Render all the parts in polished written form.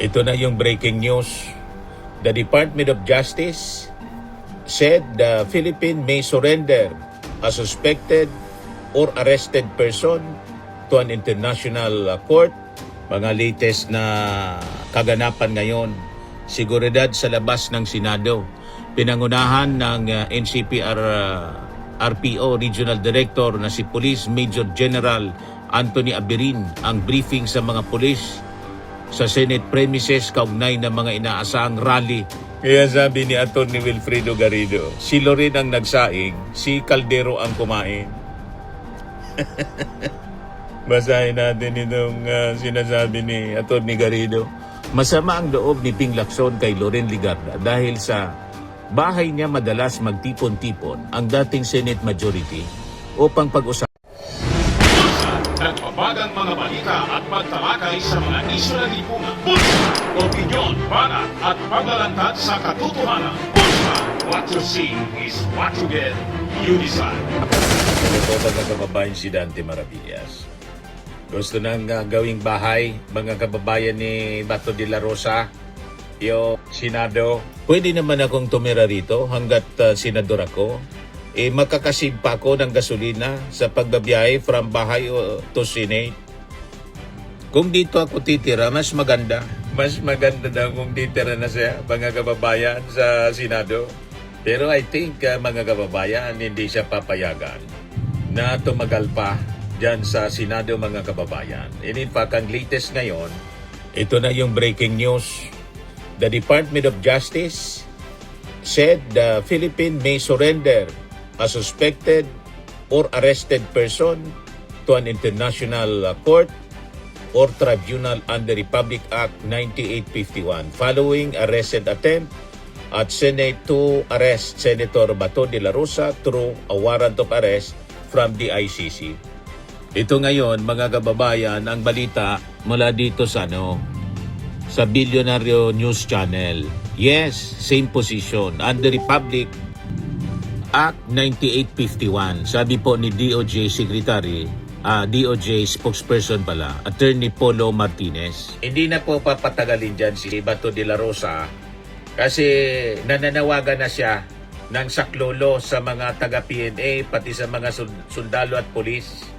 Ito na yung breaking news. The Department of Justice said the Philippines may surrender a suspected or arrested person to an international court. Mga latest na kaganapan ngayon, seguridad sa labas ng Senado. Pinangunahan ng NCPR RPO Regional Director na si Police Major General Anthony Abirin ang briefing sa mga pulis sa Senate premises kaugnay ng mga inaasahang rally. Kaya sabi ni Atty. Wilfredo Garrido, si Loren ang nagsaing, si Caldero ang kumain. Basahin natin itong sinasabi ni Atty. Garrido. Masama ang loob ni Ping Lacson kay Loren Legarda dahil sa bahay niya madalas magtipon-tipon ang dating Senate majority upang pag-usapan. Nagbabagang mga balita at pagtalakay sa mga isyu ng lipunan. Bulsa! Opinyon, banat at paglalantad sa katotohanan. Bulsa! What you see is what you get. You decide. Ito mga kababayan si Dante Maravillas. Gusto nang gawing bahay, mga kababayan ni Bato de la Rosa, yung Senado. Pwede naman akong tumira rito hanggat senador ako. Makakasave pa ako ng gasolina sa pagbabiyahe from bahay to Senate. Kung dito ako titira, mas maganda. Mas maganda daw kung titira na siya, mga kababayan, sa Senado. Pero I think, mga kababayan, hindi siya papayagan na tumagal pa dyan sa Senado, mga kababayan. And in fact, ang latest ngayon, ito na yung breaking news. The Department of Justice said the Philippines may surrender a suspected or arrested person to an international court or tribunal under Republic Act 9851 following a recent attempt at Senate to arrest Senator Bato de la Rosa through a warrant of arrest from the ICC. Ito ngayon, mga kababayan, ang balita mula dito sa sa Billionaire News Channel. Yes, same position under Republic Act 9851. Sabi po ni DOJ Secretary, DOJ spokesperson pala, Attorney Polo Martinez. Hindi na po papatagalin dyan si Bato de la Rosa kasi nananawagan na siya ng saklolo sa mga taga-PNA pati sa mga sundalo at polis.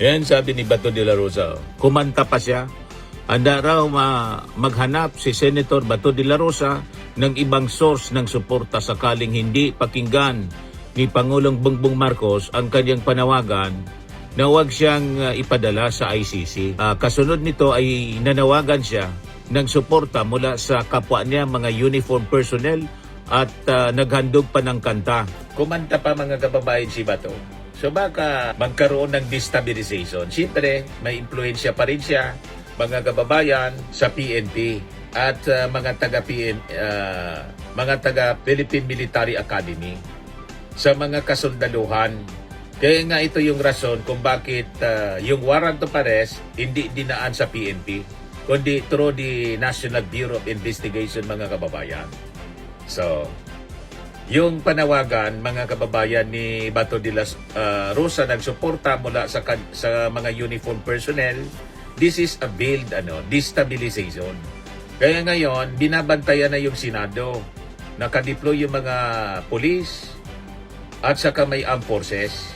Yan sabi ni Bato de la Rosa. Kumanta pa siya. Handa raw maghanap si Senator Bato de la Rosa ng ibang source ng suporta sakaling hindi pakinggan ni Pangulong Bongbong Marcos ang kanyang panawagan na huwag siyang ipadala sa ICC. Kasunod nito ay nanawagan siya ng suporta mula sa kapwa niya mga uniform personnel at naghandog pa ng kanta. Kumanta pa, mga kababayan, si Bato. So baka magkaroon ng destabilization. Siyempre, may impluensya pa rin siya, mga kababayan, sa PNP at mga taga Philippine Military Academy sa mga kasundaluhan. Kaya nga ito yung rason kung bakit yung warrant of arrest hindi dinaan sa PNP kundi through the National Bureau of Investigation, mga kababayan. So, yung panawagan, mga kababayan, ni Bato de la Rosa ng suporta mula sa mga uniform personnel, this is a veiled destabilization. Kaya ngayon, binabantayan na yung Senado. Nakadeploy yung mga police at saka may armed forces.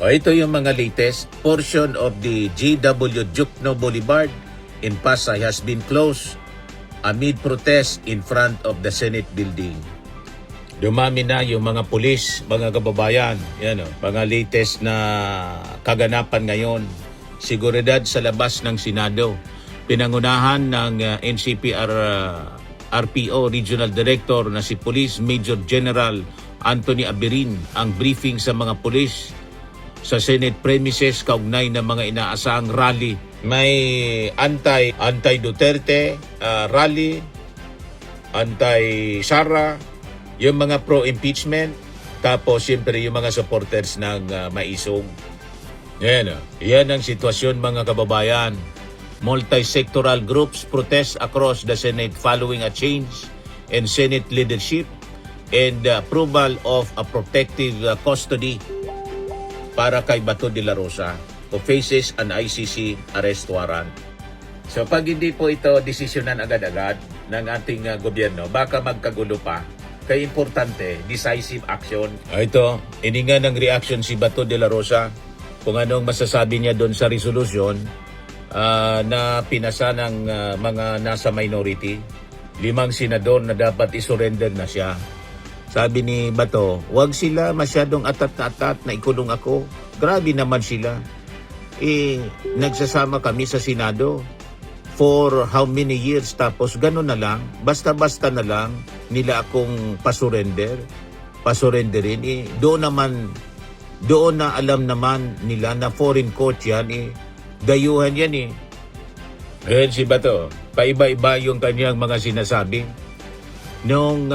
Ito yung mga latest. Portion of the GW Jukno Boulevard in Pasay has been closed amid protest in front of the Senate building. Dumami na yung mga pulis, mga kababayan. Yan mga latest na kaganapan ngayon. Seguridad sa labas ng Senado. Pinangunahan ng NCPR RPO Regional Director na si Police Major General Anthony Abirin ang briefing sa mga pulis sa Senate premises kaugnay ng mga inaasahang rally. May anti-Duterte rally, anti-Sara, yung mga pro-impeachment, tapos siyempre yung mga supporters ng Maisog. Yan ang sitwasyon, mga kababayan. Multi-sectoral groups protest across the Senate following a change in Senate leadership and approval of a protective custody para kay Bato de la Rosa who faces an ICC arrest warrant. So pag hindi po ito desisyonan agad-agad ng ating gobyerno, baka magkagulo pa. Kaya importante, decisive action. Ito, ininga ng reaction si Bato de la Rosa kung anong masasabi niya doon sa resolution na pinasa ng mga nasa minority. 5 senador na dapat isurrender na siya. Sabi ni Bato, wag sila masyadong atat na ikulong ako. Grabe naman sila. Nagsasama kami sa Senado for how many years, tapos gano'n na lang, basta-basta na lang nila akong pasurrenderin. Doon na alam naman nila na foreign court yan, dayuhan yan . Ayan si Bato, paiba-iba yung kanyang mga sinasabi. Noong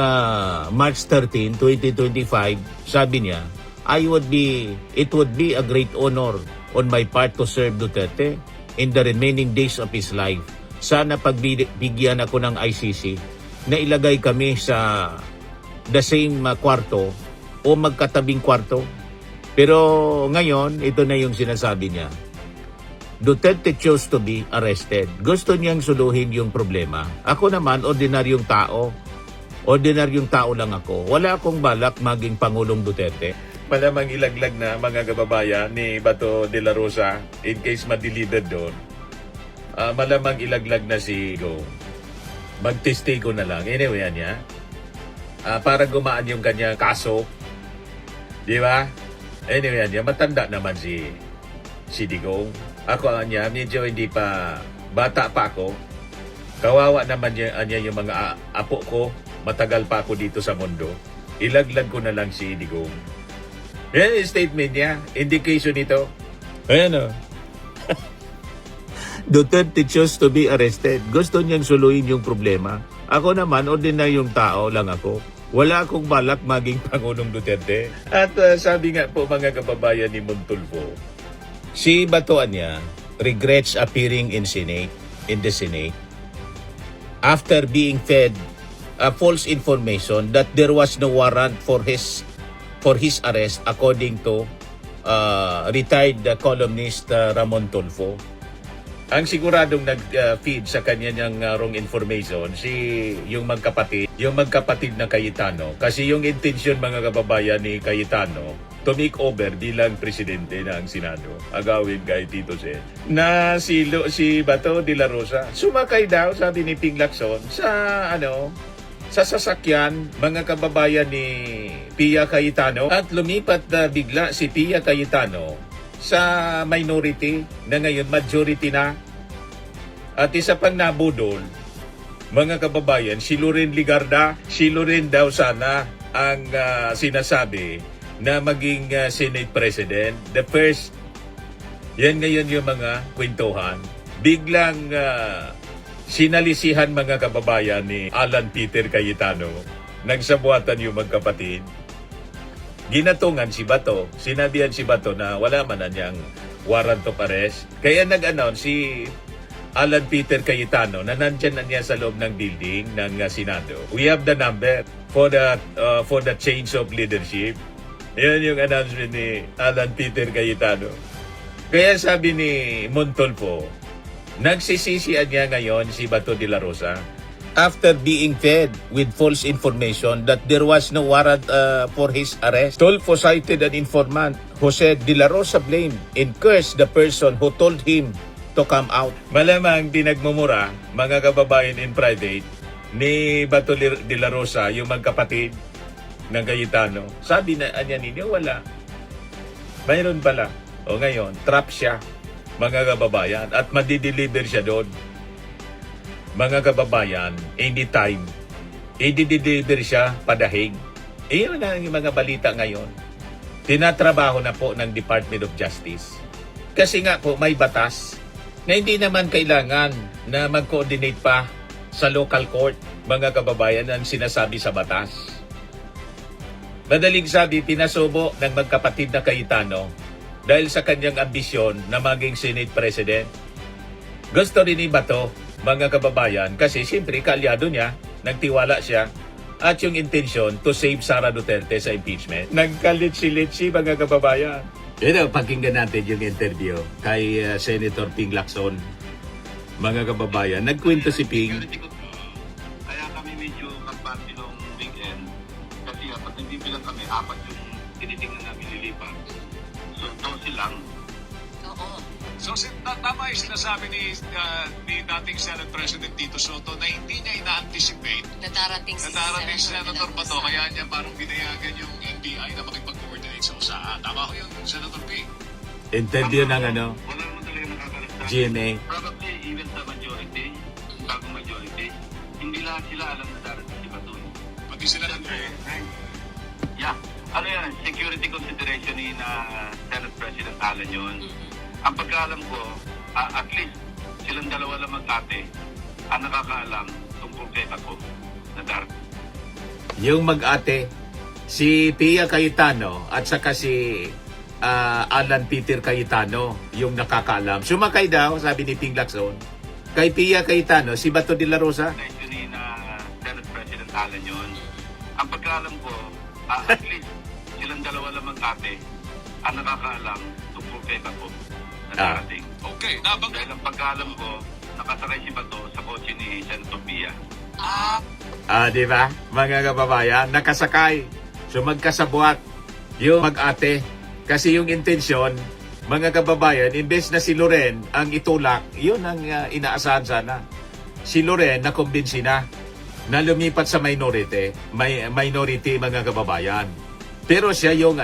March 13, 2025, sabi niya, it would be a great honor on my part to serve Duterte in the remaining days of his life. Sana pagbigyan ako ng ICC na ilagay kami sa the same kwarto o magkatabing kwarto. Pero ngayon, ito na yung sinasabi niya. Duterte chose to be arrested. Gusto niyang suluhin yung problema. Ako naman, ordinaryong tao. Ordinaryong tao lang ako. Wala akong balak maging Pangulong Duterte. Malamang ilaglag na mga kababayan ni Bato de la Rosa in case ma-deliver doon. Malamang ilaglag na si Go. Magtestigo na lang. Anyway, niya. Para gumaan yung kanya kaso. Di ba? Anyway, niya. Matanda naman si Digong. Ako niya, medyo hindi pa, bata pa ako. Kawawa naman niya yung mga apo ko. Matagal pa ako dito sa mundo. Ilaglag ko na lang si Digong. Yan yung statement niya. Indication ito. Ayan o. Duterte chose to be arrested. Gusto niyang suluhin yung problema. Ako naman, ordinaryong tao lang ako. Wala akong balak maging Pangulong Duterte. At sabi nga po mga kababayan ni Montulfo, si Bato niya regrets appearing in the Senate after being fed false information that there was no warrant for his arrest according to retired columnist Ramon Tulfo. Ang siguradong nag-feed sa kanya niyang wrong information yung magkapatid na Cayetano, kasi yung intention mga kababayan ni Cayetano to make over bilang presidente ng Senado, agawin kay Tito Sen, na si Bato de la Rosa sumakay daw, sabi ni Ping Lacson, sa sasakyan mga kababayan ni Pia Cayetano, at lumipat na bigla si Pia Cayetano sa minority na ngayon majority na. At isa pang nabudol mga kababayan, si Loren Ligarda. Si Loren daw sana ang sinasabi na maging Senate President. The first, yan ngayon yung mga kwentuhan. Biglang sinalisihan mga kababayan ni Alan Peter Cayetano. Nagsabuatan yung magkapatid. Ginatungan si Bato. Sinabihan si Bato na wala man na niyang warrant of arrest. Kaya nag-announce si Alan Peter Cayetano na nandyan na niya sa loob ng building ng Senado. We have the number for the change of leadership. Yan yung announcement ni Alan Peter Cayetano. Kaya sabi ni Montulfo, nagsisisian niya ngayon si Bato de la Rosa after being fed with false information that there was no warrant for his arrest. Tulfo cited an informant who said de la Rosa blamed and cursed the person who told him to come out. Malamang dinagmumura mga kababayan in private ni Bato de la Rosa, yung magkapatid ng Cayetano. Sabi na anya ninyo, wala. Mayroon pala. O ngayon, trap siya mga kababayan at madideliver siya doon. Mga kababayan, anytime, i-deliver siya padahig. Iyon na yung mga balita ngayon. Tinatrabaho na po ng Department of Justice. Kasi nga po may batas na hindi naman kailangan na mag-coordinate pa sa local court, mga kababayan, ang sinasabi sa batas. Madaling sabi, pinasubo ng magkapatid na Cayetano dahil sa kanyang ambisyon na maging Senate President. Gusto rin ni Bato, mga kababayan, kasi siyempre kalyado niya, nagtiwala siya, at yung intention to save Sara Duterte sa impeachment. Nagkalitsi-litsi mga kababayan. Ito, pakinggan natin yung interview kay Senator Ping Lacson. mga kababayan. Nagkwento si Ping. Kaya kami medyo kampante nung weekend. Kasi pag nagbibilang kami, 4 yung tinitingnan namin lilipat. So, 12 lang. Oo. So tama yung sinasabi ni dating Senate President Tito Soto na hindi niya ina-anticipate Na darating si na darating si Senator De La Bato, Rosa. kaya niya parang binayagan yung NBI na makipag-coordinate sa USAA. Tama ko yun, Senator Ping? Interview ng ano, Wala naman talaga nakakalagta. GMA. Probably even sa majority, bagong majority, hindi lahat sila alam na darating si Bato. Pati sila ng Yeah. Ano yan, security consideration ni na Senate President Alan yun. Ang pagkaalam ko, at least silang dalawa lang mag-ate ang nakakaalam tungkol kay Bato na darating. Yung mag-ate, si Pia Cayetano at saka si Alan Peter Cayetano, yung nakakaalam. Sumakay daw, sabi ni Ping Lacson, kay Pia Cayetano, si Bato de la Rosa. Consideration ni na Senate President Alan yun. Ang pagkaalam ko, at least silang dalawa lang mag-ate ang nakakaalam tungkol kay Bato na darating. Okay, nabang... Dahil ang pagkaalam ko, nakasakay si Bato sa kotse ni Senator Pia. Di ba? Mga kababayan, nakasakay. So magkasabwat yung mag-ate. Kasi yung intensyon, mga kababayan, imbes na si Loren ang itulak, yun ang inaasahan sana. Si Loren na kumbinsi na lumipat sa minority, minority mga kababayan. Pero siya yung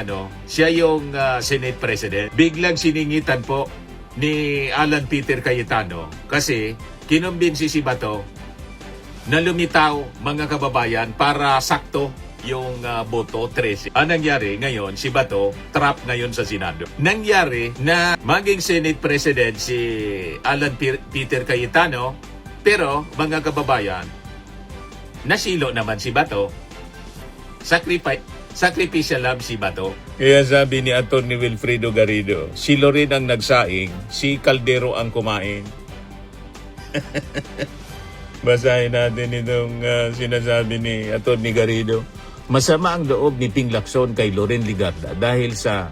Senate President. Biglang siningitan po ni Alan Peter Cayetano kasi kinumbinsi si Bato na lumitaw mga kababayan para sakto yung boto 13. Ang nangyari ngayon, si Bato trap ngayon sa Senado. Nangyari na maging Senate President si Alan Peter Cayetano, pero mga kababayan, nasilo naman si Bato. Sacrificial love si Bato. Kaya sabi ni Atty. Wilfredo Garrido, si Loren ang nagsaing, si Caldero ang kumain. Basahin natin itong sinasabi ni Atty. Garrido. Masama ang loob ni Ping Lacson kay Loren Legarda dahil sa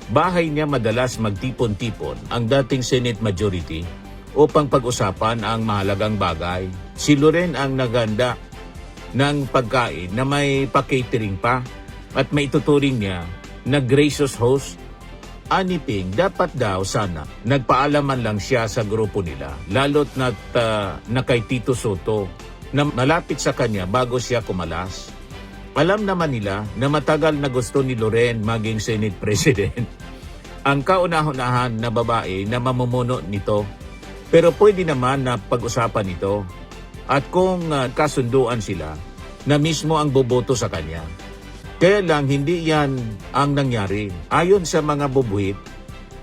bahay niya madalas magtipon-tipon ang dating Senate Majority upang pag-usapan ang mahalagang bagay. Si Loren ang naganda ng pagkain na may pa-catering pa at may tuturing niya na gracious host. Ani Ping, dapat daw sana nagpaalaman lang siya sa grupo nila, lalo't na kay Tito Soto na malapit sa kanya bago siya kumalas. Alam naman nila na matagal na gusto ni Loren maging Senate President. Ang kauna-unahan na babae na mamumuno nito. Pero pwede naman na pag-usapan ito. At kung kasunduan sila, na mismo ang boboto sa kanya. Kaya lang hindi yan ang nangyari. Ayon sa mga bubuhit,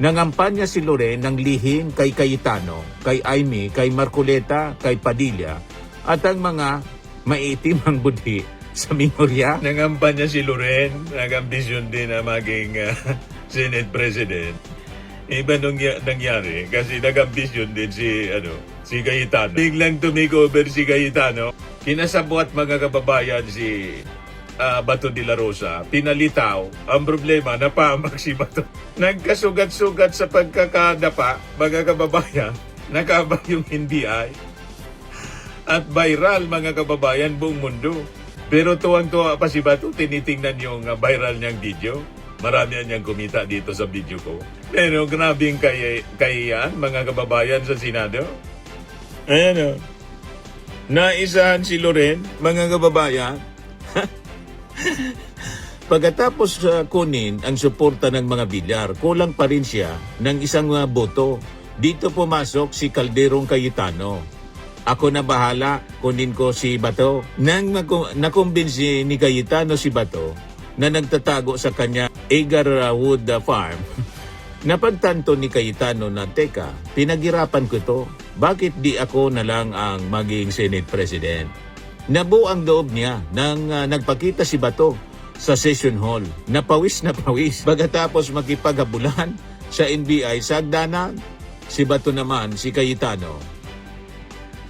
nangampanya si Loren ng lihim kay Cayetano, kay Aimee, kay Marcoleta, kay Padilla, at ang mga maitim ang budhi sa Minoria. Nangampanya si Loren, nag-ambisyon din na maging Senate President. Iba nung nangyari kasi nag-ambisyon din si Cayetano. Biglang tumikover si Cayetano. Kinasabwat mga kababayan si Bato de la Rosa. Pinalitaw. Ang problema, napahamak si Bato. Nagkasugat-sugat sa pagkakadapa, mga kababayan. Nakaba yung NBI. At viral, mga kababayan, buong mundo. Pero tuwang-tuwa pa si Bato, tinitingnan yung viral niyang video. Marami niyang kumita dito sa video ko. Pero grabing kahiyan, mga kababayan sa Senado. Ayan o. Naisahan si Loren, mga kababayan. Pagkatapos kunin ang suporta ng mga bilyar, kulang pa rin siya ng isang boto. Dito pumasok si Calderong Cayetano. Ako na bahala, kunin ko si Bato. Nang nakumbinsi ni Cayetano si Bato na nagtatago sa kanya Agarwood Farm, napagtanto ni Cayetano na, teka, pinaghirapan ko to. Bakit di ako na lang ang maging Senate President? Nabuo ang loob niya nang nagpakita si Bato sa session hall. Napawis na pawis. Pagkatapos makipaghabulan sa NBI sa hagdanan, si Bato naman, si Cayetano,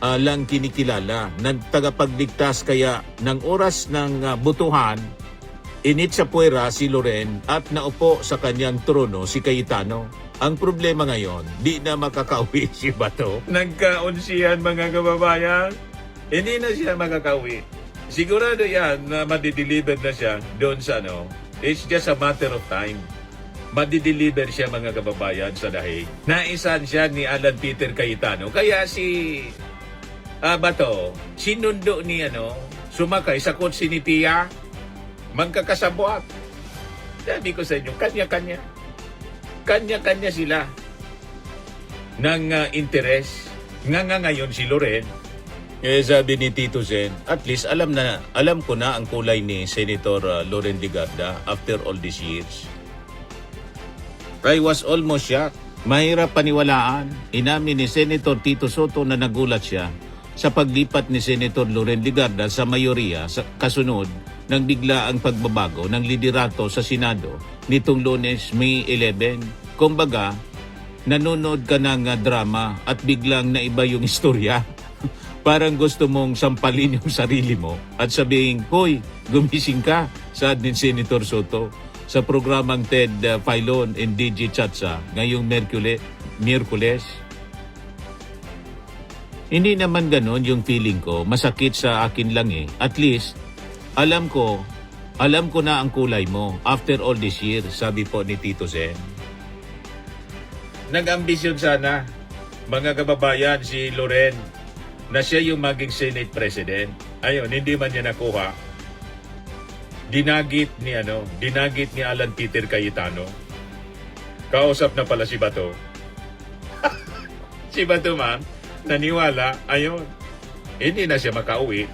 lang kinikilala ng tagapagligtas kaya ng oras ng butuhan, init sa puwera si Loren at naupo sa kanyang trono si Cayetano. Ang problema ngayon, di na makakauwi si Bato. Nagkaunsihan mga kababayan, hindi na siya makakauwi. Sigurado yan na madideliver na siya doon sa ano. It's just a matter of time. Madideliver siya mga kababayan sa Dahig. Naisan siya ni Alan Peter Cayetano. Kaya si Bato, sinundo ni sumakay sa kotse ni Pia, magkakasabwat. Sabi ko sa inyo, kanya-kanya. Kanya-kanya sila ng interes. Nga ngayon si Loren, sabi ni Tito Sen, at least alam ko na ang kulay ni Senator Loren Legarda after all these years. I was almost shocked. Mahirap paniwalaan. Inamin ni Senator Tito Soto na nagulat siya sa paglipat ni Senator Loren Legarda sa mayoriya kasunod ng biglaang pagbabago ng liderato sa Senado nitong Lunes, May 11. Kumbaga, nanonood ka ng drama at biglang naiba yung istorya. Parang gusto mong sampalin yung sarili mo at sabihin, hoy, gumising ka, saad ni Senator Soto sa programang Ted Filon and DJ Chatsa ngayong Miyerkules. Hindi naman ganon yung feeling ko, masakit sa akin lang eh. At least, alam ko na ang kulay mo after all this year, sabi po ni Tito Sen. Nag-ambisyon sana, mga kababayan, si Loren, na siya yung maging Senate President. Ayun, hindi man niya nakuha. Dinagit ni Alan Peter Cayetano. Kausap na pala si Bato. Si Bato ma'am, naniwala, ayun, hindi na siya makauwi.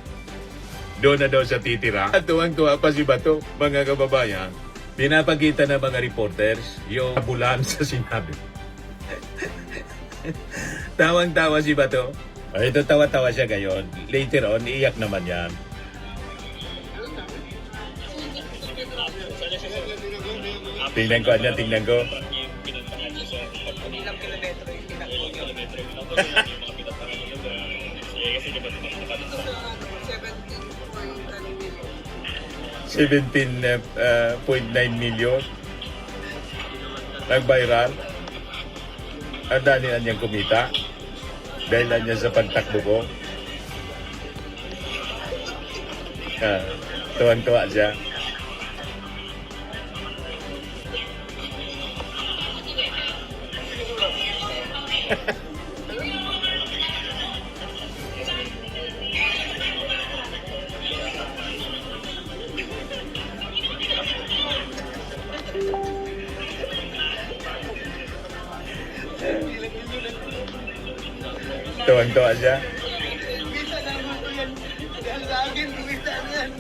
Doon na daw sa titira. At tuwang-tuwa pa si Bato, mga kababayan. Pinapakita ng mga reporters yung bulan sa sinabi. Tawang-tawa si Bato. Ay, ito tawa-tawa siya ngayon. Later on, iiyak naman yan. Tingnan ko. Ilang kilometro yung pinakuluyo? 17.9 million nag-viral. Ang dami na niyang kumita dahil na niya sa pagtakbo ko. Tuwan-tuwa siya. Tuwan-tuwa siya. Bisa naman ko yan. Dahil sa akin, bisa yan.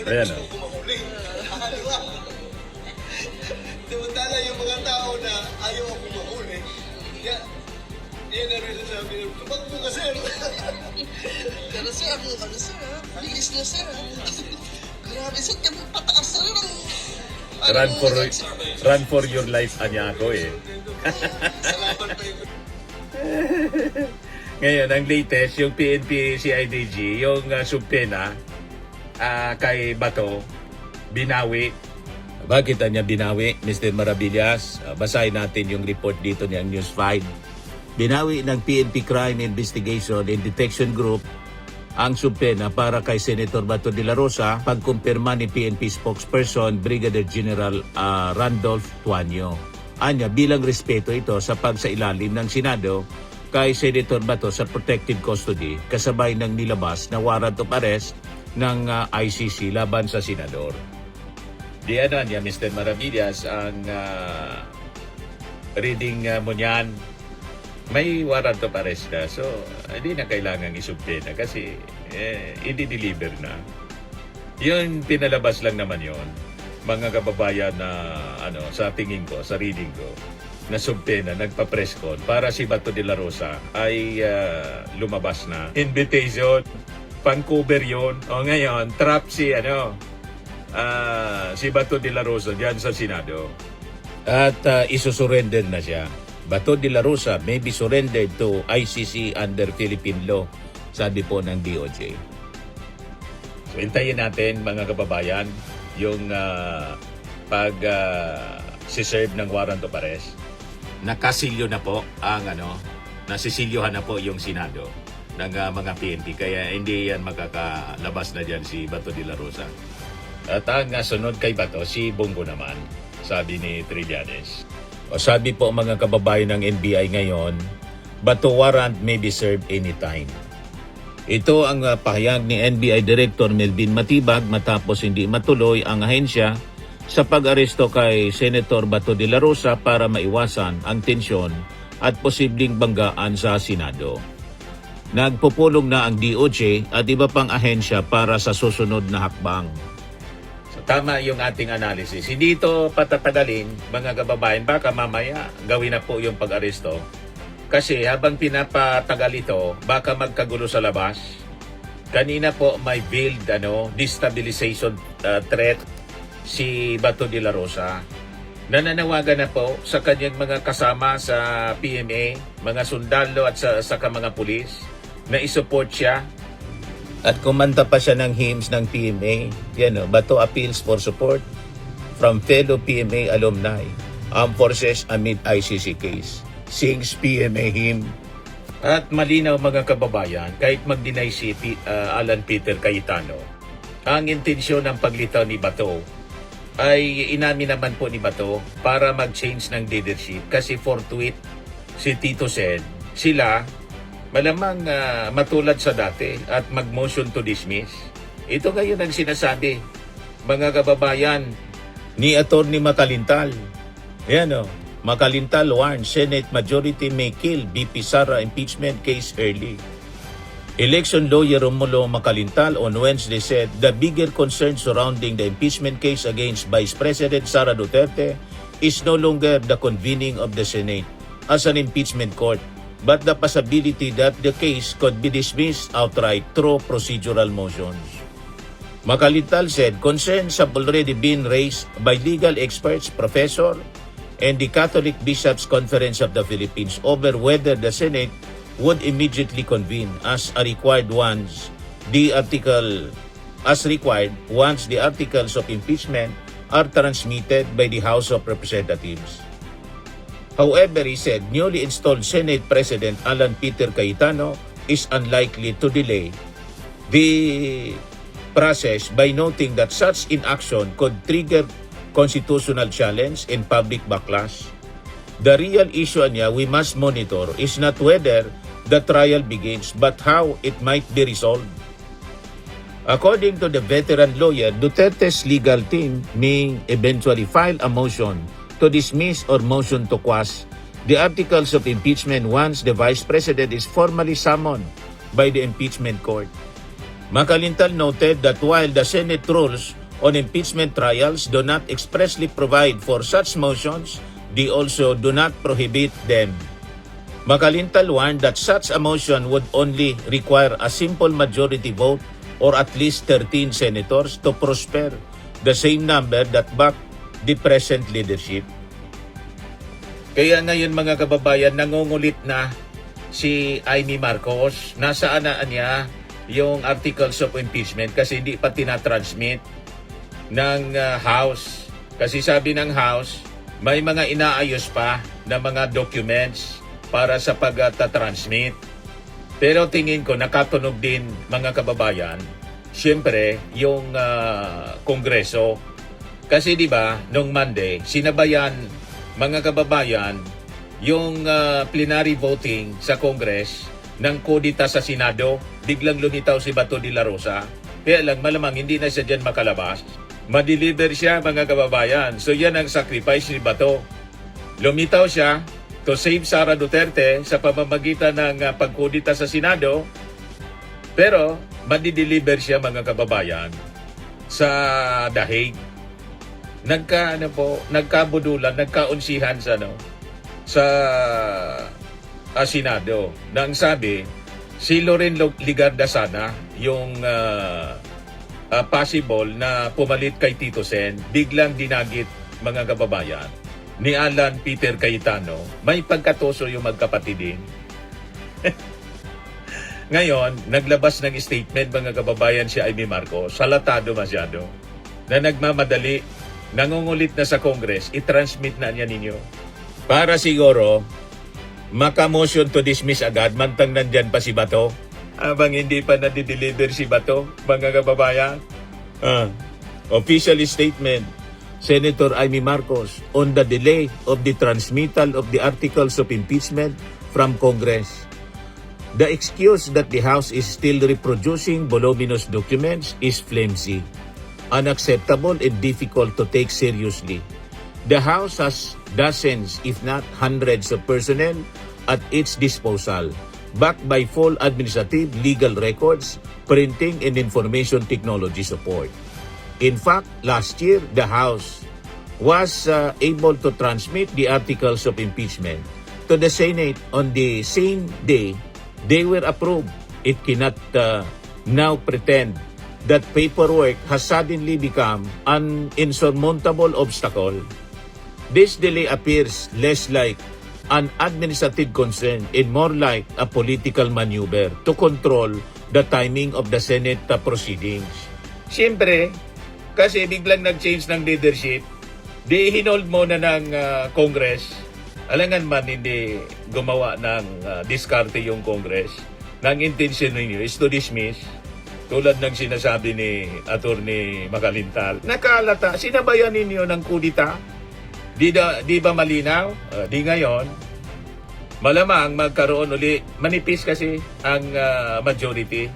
Ayan o. Kumahuli. Akaliwa. Samantala yung mga tao na ayaw ako kumahuli. Yan na rin sabi nyo, tumakbo ka sir. Pero sir, bilis na sir. Grabe sir, kami pataas sir. Run for your life anya ako eh. Salamat pa yung Ngayon, ang latest, yung PNP CIDG, yung subpena kay Bato, binawi. Bakit niya binawi, Mr. Maravillas? Basahin natin yung report dito niyang News 5. Binawi ng PNP Crime Investigation and Detection Group ang subpena para kay Senator Bato de la Rosa pagkumpirma ni PNP spokesperson Brigadier General Randolph Tuanyo. Anya, bilang respeto ito sa pagsailalim ng Senado kay Senator Bato sa protective custody kasabay ng nilabas na warrant of arrest ng ICC laban sa senador. Di niya, Mr. Maravillas, ang reading mo niyan, may warrant of arrest na. So, hindi na kailangang isubpena kasi i-deliver na. Yun, pinalabas lang naman yon, mga kababayan na sa tingin ko, sa reading ko, na subpena, nagpa-press con para si Bato de la Rosa ay lumabas na. Invitation, pang-cover yun. O ngayon, trap si Bato de la Rosa diyan sa Senado. At isusurrender na siya. Bato de la Rosa may be surrendered to ICC under Philippine law, sabi po ng DOJ. So, hintayin natin mga kababayan yung pag si-serve ng warrant of arrest. Nakasilyo na po ang nasisilyohan na po yung Senado ng mga PNP, kaya hindi yan makakalabas na dyan si Bato de la Rosa. At ang sunod kay Bato, si Bongo naman, sabi ni Trillanes. O sabi po mga kababayan ng NBI ngayon, Bato warrant may be served anytime. Ito ang pahayag ni NBI Director Melvin Matibag matapos hindi matuloy ang ahensya sa pag-aresto kay Senator Bato de la Rosa para maiwasan ang tensyon at posibleng banggaan sa Senado. Nagpupulong na ang DOJ at iba pang ahensya para sa susunod na hakbang. So, tama yung ating analysis. Hindi ito patatagalin, mga kababayan. Baka mamaya gawin na po yung pag-aresto. Kasi habang pinapatagal ito, baka magkagulo sa labas. Kanina po may build destabilization threat si Bato de la Rosa. Nananawagan na po sa kanyang mga kasama sa PMA, mga sundalo at sa mga pulis na isupport siya. At kumanta pa siya ng hymns ng PMA. Bato appeals for support from fellow PMA alumni, armed forces amid ICC case. Sings PMA hymn. At malinaw mga kababayan, kahit mag-deny si Alan Peter Cayetano, ang intensyon ng paglitaw ni Bato ay inamin naman po ni Bato para mag-change ng leadership kasi forthwith si Tito Sen, sila malamang matulad sa dati at mag-motion to dismiss. Ito ngayon ang sinasabi, mga kababayan, ni Atty. Makalintal. Makalintal warns Senate majority may kill BP Sara impeachment case early. Election lawyer Romulo Makalintal on Wednesday said the bigger concern surrounding the impeachment case against Vice President Sara Duterte is no longer the convening of the Senate as an impeachment court, but the possibility that the case could be dismissed outright through procedural motions. Makalintal said concerns have already been raised by legal experts, professor, and the Catholic Bishops' Conference of the Philippines over whether the Senate would immediately convene as required once the articles of impeachment are transmitted by the House of Representatives. However, he said newly installed Senate President Alan Peter Cayetano is unlikely to delay the process by noting that such inaction could trigger constitutional challenge and public backlash. The real issue niya we must monitor is not whether the trial begins but how it might be resolved. According to the veteran lawyer, Duterte's legal team may eventually file a motion to dismiss or motion to quash the articles of impeachment once the Vice President is formally summoned by the impeachment court. Makalintal noted that while the Senate rules on impeachment trials do not expressly provide for such motions, they also do not prohibit them. Makalintal warned that such a motion would only require a simple majority vote or at least 13 senators to prosper, the same number that backed the present leadership. Kaya ngayon mga kababayan, nangungulit na si Amy Marcos. Nasaan na niya yung articles of impeachment kasi hindi pa tinatransmit ng House. Kasi sabi ng House, may mga inaayos pa na mga documents para sa pagtatransmit. Pero tingin ko nakatunog din mga kababayan, siyempre yung Kongreso. Kasi di ba nung Monday, sinabayan mga kababayan yung plenary voting sa Congress ng kodita sa Senado. Biglang lumitaw si Bato de la Rosa. Kaya lang malamang hindi na siya dyan makalabas. Ma-deliver siya mga kababayan. So yan ang sacrifice ni Bato. Lumitaw siya to save Sara Duterte sa pamamagitan ng pagkudita sa Senado. Pero ma-deliver siya mga kababayan sa The Hague. Nagkabudulan, nagkaunsihan sa Senado. Nang sabi, si Loren Ligarda sana yung possible na pumalit kay Tito Sen, biglang dinagit mga kababayan ni Alan Peter Cayetano. May pagkatoso yung magkapatidin. Ngayon, naglabas ng statement mga kababayan si Amy Marcos, salatado masyado, na nagmamadali nangungulit na sa Congress, i-transmit na niya ninyo. Para siguro, maka-motion to dismiss agad, mantang nandyan pa si Bato. Habang hindi pa nadideliver si Bato, mga kababayan. Official statement, Senator Amy Marcos on the delay of the transmittal of the articles of impeachment from Congress. The excuse that the House is still reproducing voluminous documents is flimsy, unacceptable and difficult to take seriously. The House has dozens, if not hundreds of personnel at its disposal, backed by full administrative legal records, printing and information technology support. In fact, last year, the House was able to transmit the articles of impeachment to the Senate on the same day they were approved. It cannot now pretend that paperwork has suddenly become an insurmountable obstacle. This delay appears less like an administrative concern and more like a political maneuver to control the timing of the Senate proceedings. Siyempre, kasi biglang nag-change ng leadership, di hinold mo na ng Congress. Alangan man hindi gumawa ng diskarte yung Congress. Nang intention ninyo is to dismiss, tulad ng sinasabi ni Attorney Makalintal. Nakalata, sinabayan ninyo ng kudita? Di ba malinaw? Di ngayon. Malamang magkaroon uli, manipis kasi ang majority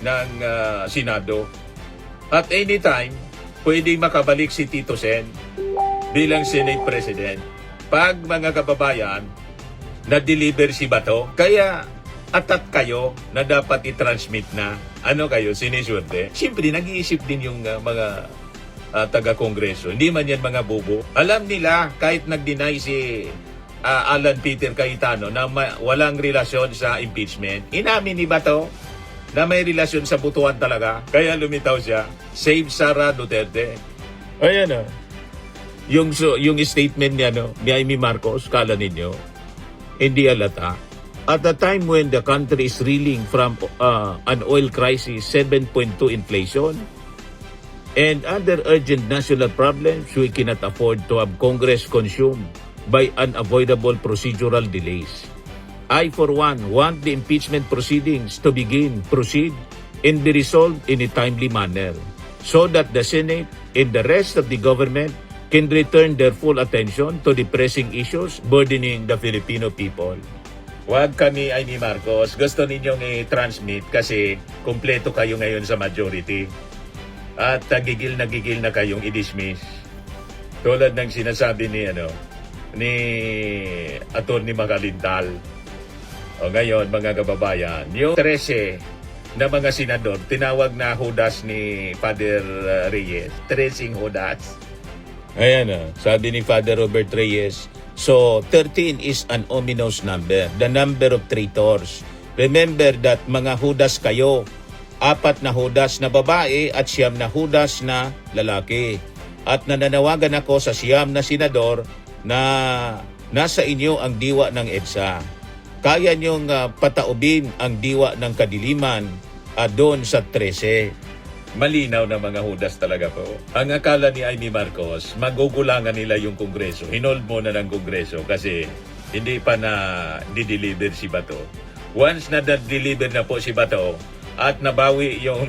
ng Senado. At anytime, pwedeng makabalik si Tito Sen bilang Senate President. Pag mga kababayan, na-deliver si Bato, kaya atat kayo na dapat i-transmit na. Ano kayo, siniswerte? Siyempre, nag-iisip din yung mga taga-kongreso. Hindi man yan mga bubo. Alam nila, kahit nag-deny si Alan Peter Cayetano na walang relasyon sa impeachment, inamin ni Bato na may relasyon sa butuan talaga. Kaya lumitaw siya. Save Sara Duterte. Ayan o. Yung statement niya, ni Amy Marcos, kala ninyo, hindi alata. At the time when the country is reeling from an oil crisis, 7.2 inflation, and other urgent national problems, we cannot afford to have Congress consumed by unavoidable procedural delays. I, for one, want the impeachment proceedings to proceed, and be resolved in a timely manner so that the Senate and the rest of the government can return their full attention to the pressing issues burdening the Filipino people. Huwag kami ay ni Marcos. Gusto ninyong i-transmit kasi kumpleto kayo ngayon sa majority. At gigil na kayong i-dismiss. Tulad ng sinasabi ni Attorney Makalintal. O ngayon, mga kababayan, yung 13 na mga senador, tinawag na Judas ni Father Reyes. 13 Judas. Ayan sabi ni Father Robert Reyes. So, 13 is an ominous number, the number of traitors. Remember that mga Judas kayo, 4 na Judas na babae at 9 na Judas na lalaki. At nananawagan ako sa 9 na senador na nasa inyo ang diwa ng EDSA. Kaya niyong pataubin ang diwa ng kadiliman doon sa 13. Malinaw na mga Judas talaga po. Ang akala ni Amy Marcos, magugulangan nila yung Kongreso. Hinold mo na ng Kongreso kasi hindi pa na di-deliver si Bato. Once na deliver na po si Bato at nabawi yung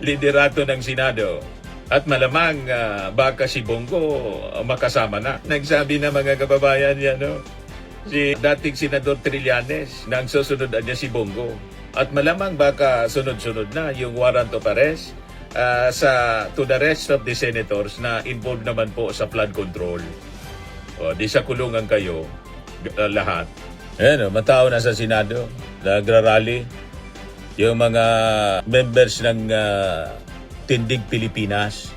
liderato ng Senado, at malamang baka si Bongo makasama na. Nagsabi na mga kababayan yan, si dating Senador Trillanes nang susunod niya si Bongo. At malamang baka sunod-sunod na yung warrant of arrest to the rest of the senators na involved naman po sa flood control. O, di sa kulungan kayo lahat. Ayan, matao na sa Senado, nagrarally yung mga members ng Tindig Pilipinas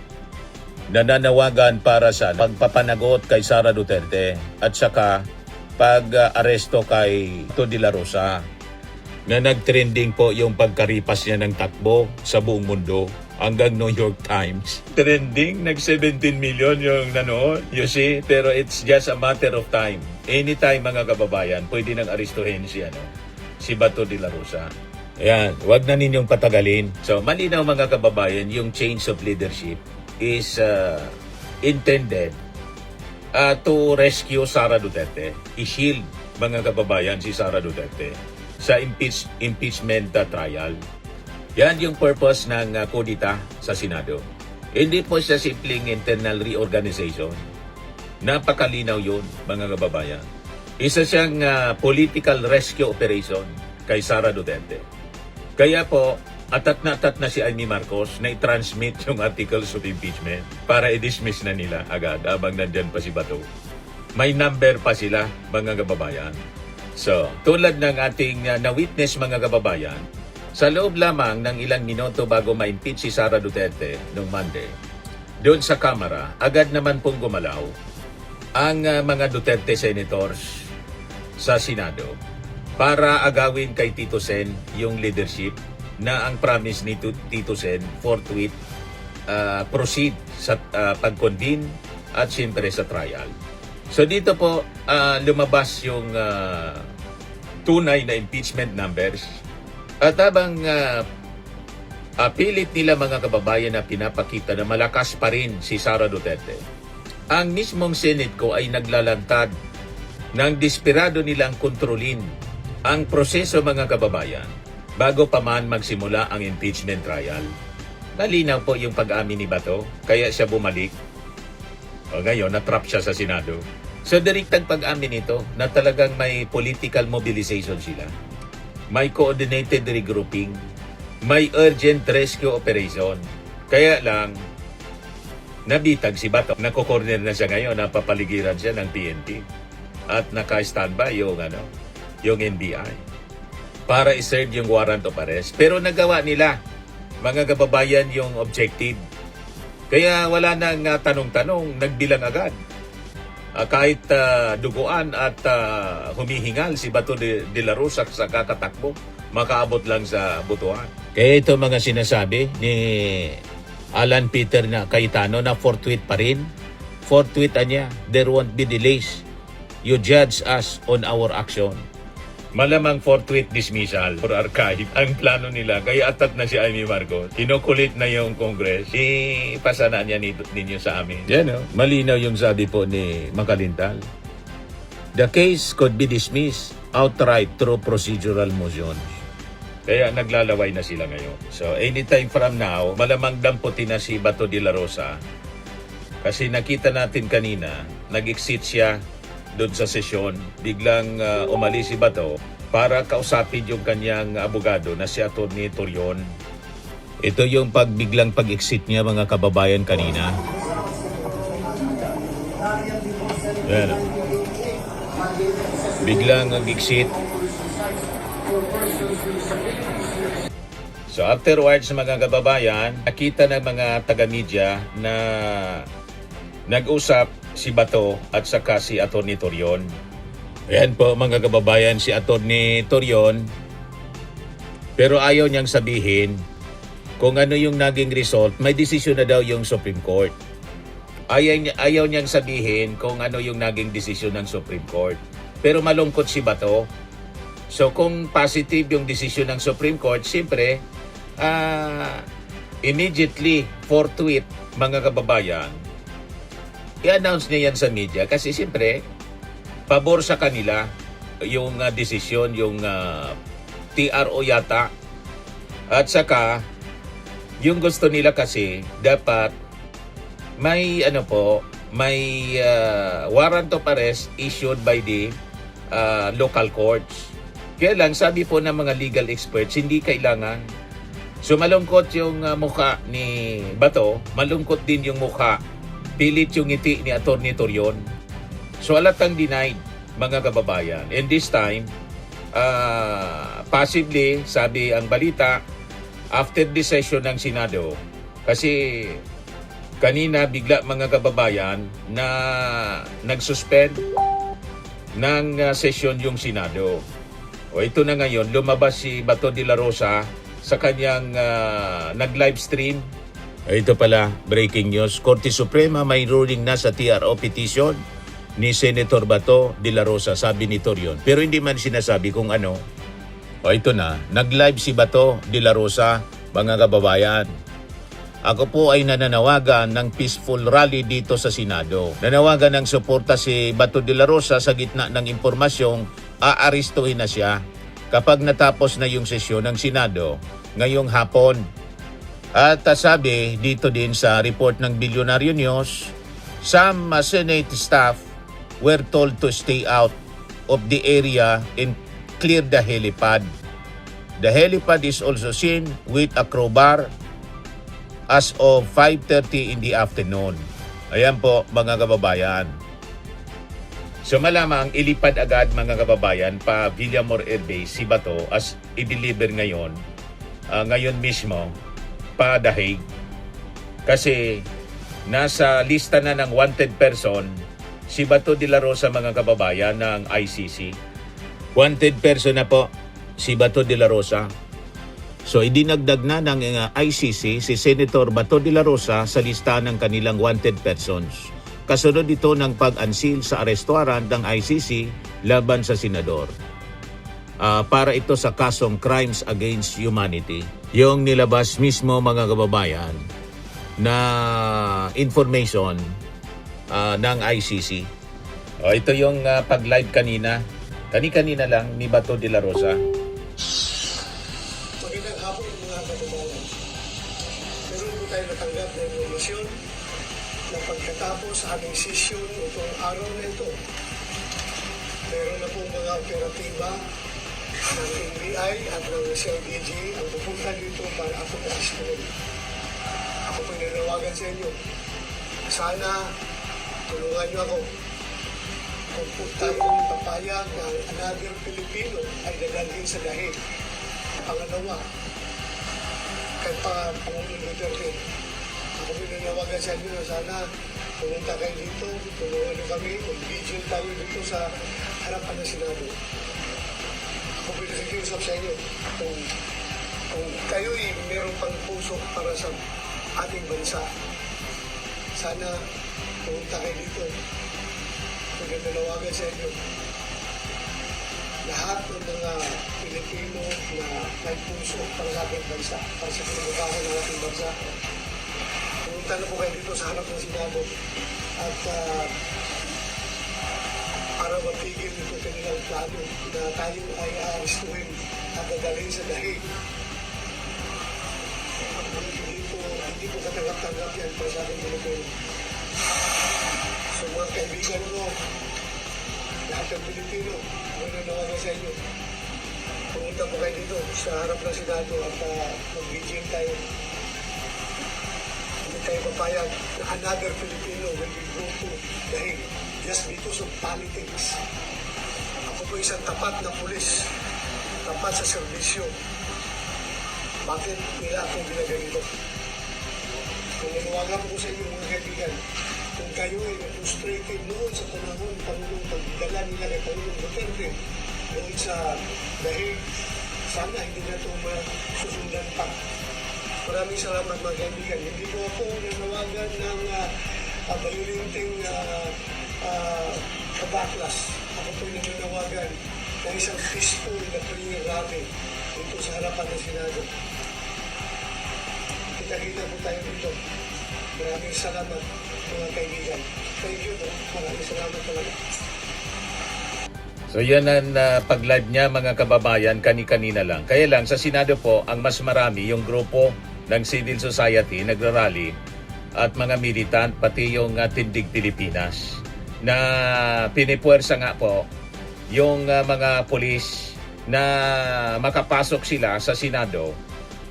nananawagan para sa pagpapanagot kay Sara Duterte at saka pag-aresto kay Bato de la Rosa na nag-trending po yung pagkaripas niya ng takbo sa buong mundo hanggang New York Times. Trending, nag-17 million yung nanood, you see, pero it's just a matter of time. Anytime mga kababayan, pwede nang aristuhin si Bato de la Rosa. Ayan, wag na ninyong patagalin. So, malinaw mga kababayan, yung change of leadership is intended to rescue Sara Duterte, i-shield mga kababayan si Sara Duterte sa impeachment trial. Yan yung purpose ng kudita sa Senado. Hindi po siya simpleng internal reorganization. Napakalinaw yun, mga kababayan. Isa siyang political rescue operation kay Sara Duterte. Kaya po, atat na si Amy Marcos na i-transmit yung articles of impeachment para i-dismiss na nila agad habang nandyan pa si Bato. May number pa sila, mga kababayan. So, tulad ng ating na-witness, mga kababayan, sa loob lamang ng ilang minuto bago ma-impeach si Sara Duterte noong Monday, doon sa Kamara, agad naman pong gumalaw ang mga Duterte senators sa Senado para agawin kay Tito Sen yung leadership na ang promise ni Tito Sen forthwith proceed sa pag-convene at siyempre sa trial. So dito po lumabas yung tunay na impeachment numbers. At habang pilit nila, mga kababayan, na pinapakita na malakas pa rin si Sara Duterte, ang mismong Senate ko ay naglalantad ng desperado nilang kontrolin ang proseso, mga kababayan, bago pa man magsimula ang impeachment trial. Malinaw po yung pag-amin ni Bato, kaya siya bumalik. O ngayon, natrap siya sa Senado. So, direktang pag-amin ito na talagang may political mobilization sila. May coordinated regrouping, may urgent rescue operation. Kaya lang, nabitag si Bato. Nako-corner na siya ngayon, napapaligiran siya ng PNP. At naka-standby yung NBI para i-serve yung warrant of arrest. Pero nagawa nila, mga kababayan, yung objective. Kaya wala nang tanong-tanong, nagbilang agad. Kahit duguan at humihingal si Bato de la Rosa sa kakatakbo, makaabot lang sa butuan. Kaya ito mga sinasabi ni Alan Peter na Cayetano na forthwith pa rin. Forthwith niya, there won't be delays. You judge us on our action. Malamang forthwith dismissal or archive ang plano nila. Kaya atat na si Amy Marcos. Kinukulit na yung Congress. Ipasana niya ninyo sa amin. Yan o. Malinaw yung sabi po ni Makalintal. The case could be dismissed outright through procedural motions. Kaya naglalaway na sila ngayon. So anytime from now, malamang damputin na si Bato de la Rosa. Kasi nakita natin kanina, nag-exit siya doon sa sesyon, biglang umalis si Bato para kausapin yung kanyang abogado na si Atty. Torion. Ito yung biglang pag-exit niya, mga kababayan, kanina. Yan. Biglang nag-exit. So afterwards, mga kababayan, nakita ng mga taga-media na nag-usap si Bato at saka si Atty. Torion. Ayan po, mga kababayan, si Atty. Torion. Pero ayaw niyang sabihin kung ano yung naging result. May desisyon na daw yung Supreme Court. Ayaw niyang sabihin kung ano yung naging desisyon ng Supreme Court. Pero malungkot si Bato. So kung positive yung desisyon ng Supreme Court, siyempre, immediately, forthwith, mga kababayan, i-announce niya yan sa media kasi siyempre, pabor sa kanila yung desisyon, yung TRO yata. At saka, yung gusto nila kasi, dapat may warrant of arrest issued by the local courts. Kaya lang, sabi po ng mga legal experts, hindi kailangan. So malungkot yung mukha ni Bato, malungkot din yung mukha, pilit yung ngiti ni Atty. Torion. So alatang denied, mga kababayan. And this time, possibly, sabi ang balita, after the session ng Senado, kasi kanina bigla, mga kababayan, na nag-suspend ng session yung Senado. O ito na ngayon, lumabas si Bato de la Rosa sa kanyang nag-live stream. Ito pala, breaking news. Korte Suprema may ruling na sa TRO petition ni Senator Bato de la Rosa, sabi ni Torion. Pero hindi man sinasabi kung ano. O ito na, nag-live si Bato de la Rosa, mga kababayan. Ako po ay nananawagan ng peaceful rally dito sa Senado. Nanawagan ng suporta si Bato de la Rosa sa gitna ng impormasyong aarestuhin na siya kapag natapos na yung sesyon ng Senado ngayong hapon. At sabi dito din sa report ng Bilyonaryo News, some Senate staff were told to stay out of the area and clear the helipad. The helipad is also seen with a crowbar as of 5:30 in the afternoon. Ayan po mga kababayan. So malamang ilipad agad mga kababayan pa Villamor Air Base si Bato as i-deliver ngayon mismo pa Dahig. Kasi nasa lista na ng wanted person si Bato de la Rosa mga kababayan ng ICC. Wanted person na po si Bato de la Rosa. So idinagdag na ng ICC si Senator Bato de la Rosa sa lista ng kanilang wanted persons. Kasunod ito ng pag-unseal sa arrestuaran ng ICC laban sa senador. Para ito sa kasong Crimes Against Humanity. Yung nilabas mismo mga kababayan na information ng ICC. Ito yung pag-live kanina. Kanina lang ni Bato de la Rosa. Magandang hapon mga kababayan. Meron po tayo natanggap na informasyon na pagkatapos sa aming session itong araw na ito, meron na pong mga operatiba ng NBI at ng CIDG ang pupunta dito para ako na-astuhin. Ako po nanawagan sa inyo. Sana tulungan niyo ako. Kung po tayong papayag na another Pilipino ay dadalhin sa dahil. Pangalawa, kay Pangulong Duterte, ako pinanawagan sa inyo na sana pumunta kayo dito, tulungan niyo kami, mag-vigil tayo dito sa harapan ng Senado. Ako pinasikiusap sa inyo, kung kayo ay meron pang puso para sa ating bansa, sana pumunta kayo dito. Pinanawagan sa inyo, lahat ng mga Pilipino na may puso para sa ating bansa, para sa kinabukasan ng ating bansa. Pumunta na po kayo dito sa harap ng Senado at para mapigil ito kanilang plano na tayo ay aarestuhin at dadalhin sa dahig. Hindi po katanggap-tanggap yan para sa ating Pilipino. So mga kaibigan mo, lahat ng Pilipino, mananawagan sa inyo. Pumunta po kayo dito sa harap ng Senado at mag-vigil tayo. Hindi tayo papayag na another Filipino will be brought to dahil just because of politics. Ako po isang tapat na pulis, tapat sa serbisyo. Bakit nila akong ginaganito? Mananawagan po sa inyo mga kaibigan, kung kayo ay frustrated noon sa panahon Pangulong pagdala nila kay Pangulong Duterte noon sa dahil sana hindi na ito masusundan pa. Maraming salamat mga kaibigan. Hindi po ako nanawagan ng bayulinting kabaklas. Ako po nanawagan ng isang peaceful na prayer rally dito sa harapan ng Senado. Kita-kita po tayo dito. Maraming salamat mga kaibigan. Thank you. Maraming salamat talaga. So yan ang pag-live niya mga kababayan kani-kanina lang. Kaya lang sa Senado po ang mas marami yung grupo ng civil society nagrarally at mga militant pati yung Tindig Pilipinas na pinipuwersa nga po yung mga pulis na makapasok sila sa Senado.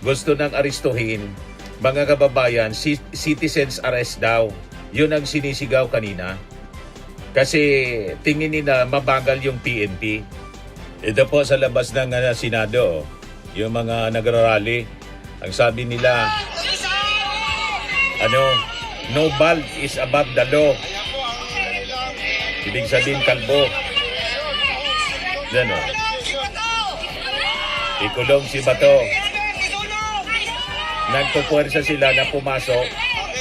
Gusto nang arestuhin mga kababayan, citizens arrest daw. Yun ang sinisigaw kanina. Kasi tingin nila mabagal yung PNP. Ito po sa labas ng Senado, yung mga nagrarally, ang sabi nila, no bald is above the law. Ibig sabihin kalbo. Yan o. Ikulong si Bato. Nagpupuwersa sila na pumasok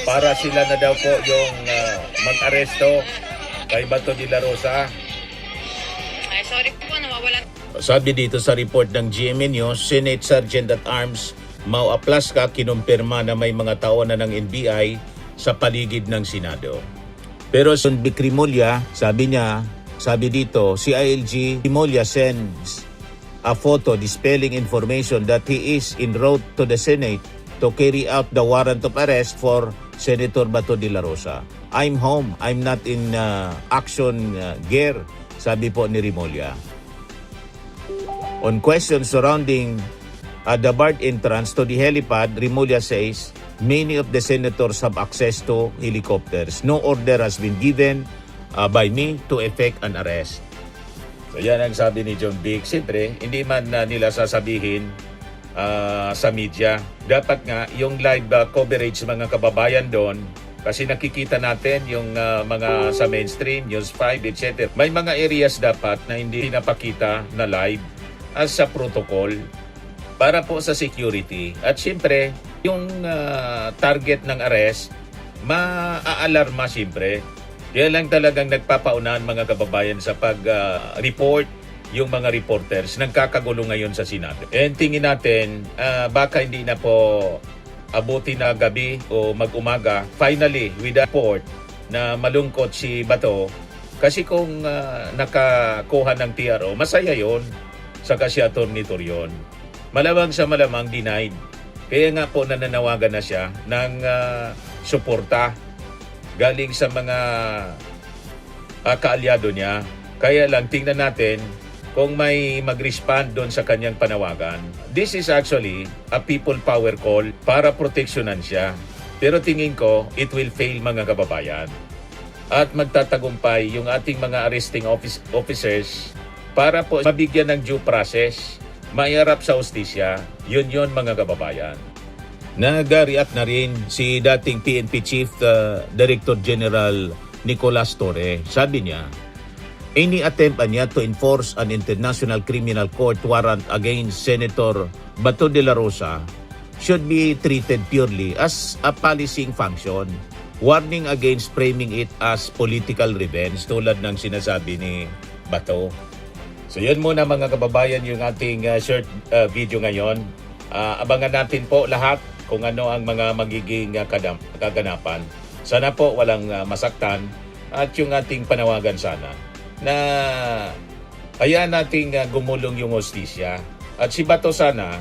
para sila na daw po yung mag-aresto kay Bato de la Rosa. Ay, sorry po, nawawalan. Sabi dito sa report ng GMA News, Senate Sergeant at Arms Mau-aplas ka, kinumpirma na may mga tao na ng NBI sa paligid ng Senado. Pero Son Bicrimulya, sabi dito, si ILG Bicrimulya sends a photo dispelling information that he is en route to the Senate to carry out the warrant of arrest for Senator Bato de la Rosa. I'm home, I'm not in action gear, sabi po ni Rimulya. On questions surrounding the BART entrance to the helipad, Rimulya says many of the senators have access to helicopters. No order has been given by me to effect an arrest. So yan ang sabi ni John Vic. Siyempre, hindi man nila sasabihin sa media. Dapat nga yung live coverage mga kababayan doon, kasi nakikita natin yung mga sa mainstream, News 5, etc. May mga areas dapat na hindi napakita na live as sa protocol para po sa security. At siyempre, yung target ng arrest, maa-alarma siyempre. Kaya lang talagang nagpapaunahan mga kababayan sa pag-report yung mga reporters. Nagkakagulo ngayon sa Senado. And tingin natin, baka hindi na po abuti na gabi o mag-umaga. Finally, with the report na malungkot si Bato, kasi kung nakakuha ng TRO, masaya yon sa si Atty. Torion. Malamang sa malamang denied. Kaya nga po nananawagan na siya ng suporta galing sa mga kaalyado niya. Kaya lang tingnan natin kung may mag-respond doon sa kanyang panawagan. This is actually a people power call para proteksyonan siya. Pero tingin ko, it will fail mga kababayan. At magtatagumpay yung ating mga arresting officers para po mabigyan ng due process, maiharap sa hustisya. Yun mga kababayan. Nag-react na rin si dating PNP Chief Director General Nicolas Torre. Sabi niya, any attempt niya to enforce an international criminal court warrant against Senator Bato de la Rosa should be treated purely as a policing function, warning against framing it as political revenge tulad ng sinasabi ni Bato. So yun muna mga kababayan yung ating short video ngayon. Abangan natin po lahat kung ano ang mga magiging kaganapan. Sana po walang masaktan at yung ating panawagan sana na hayaan nating gumulong yung hustisya. At si Bato sana,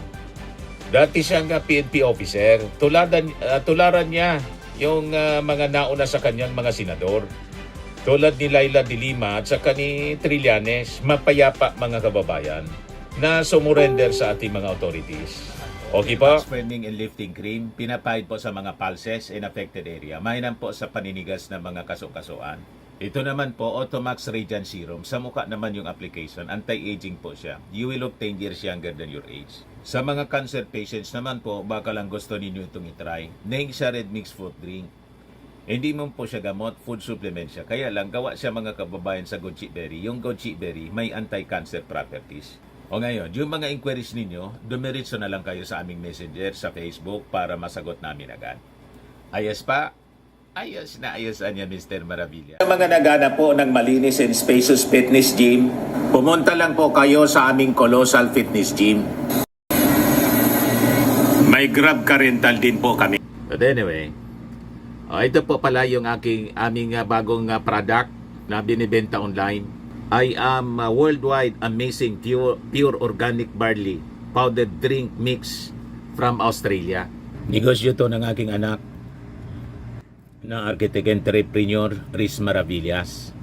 dati siyang PNP officer, tularan niya yung mga nauna sa kanyang mga senador. Tulad ni Laila de Lima at saka ni Trillanes, mapayapa mga kababayan na sumurrender sa ating mga authorities. Okay po? Spending and lifting cream, pinapahid po sa mga pulses in affected area. Mainam po sa paninigas ng mga kaso-kasuan. Ito naman po, Automax Radiant Serum. Sa mukha naman yung application, anti-aging po siya. You will look 10 years younger than your age. Sa mga cancer patients naman po, baka lang gusto ninyo itong itry. Nengsa Red Mix Fruit Drink. Hindi mo po siya gamot, food supplement siya. Kaya lang, gawa siya mga kababayan sa goji berry. Yung goji berry, may anti-cancer properties. O ngayon, yung mga inquiries ninyo, dumiritso na lang kayo sa aming messenger sa Facebook para masagot namin agad. Ayos pa? Ayos na ayos niya, Mr. Maravilla. Sa mga nagana po ng malinis and spacious fitness gym, pumunta lang po kayo sa aming Colossal Fitness Gym. May Grab car rental din po kami. But anyway, ito po pala yung aming bagong product na binibenta online. I am worldwide amazing pure organic barley powdered drink mix from Australia. Negosyo to ng aking anak na architect entrepreneur Riz Maravillas.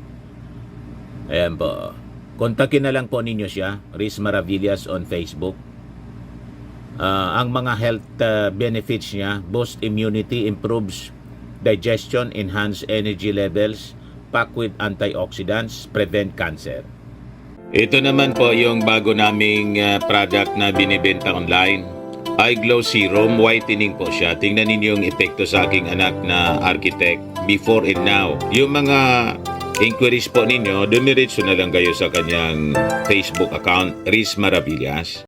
Ayan po. Kontakin na lang po ninyo siya, Riz Maravillas on Facebook. Ang mga health benefits niya, boost immunity, improves digestion, enhance energy levels, packed with antioxidants, prevent cancer. Ito naman po yung bago naming product na binibenta online. Eye Glow Serum, whitening po siya. Tingnan ninyo yung epekto sa aking anak na architect before and now. Yung mga inquiries po ninyo, dumiretso na lang kayo sa kanyang Facebook account, Riz Maravillas.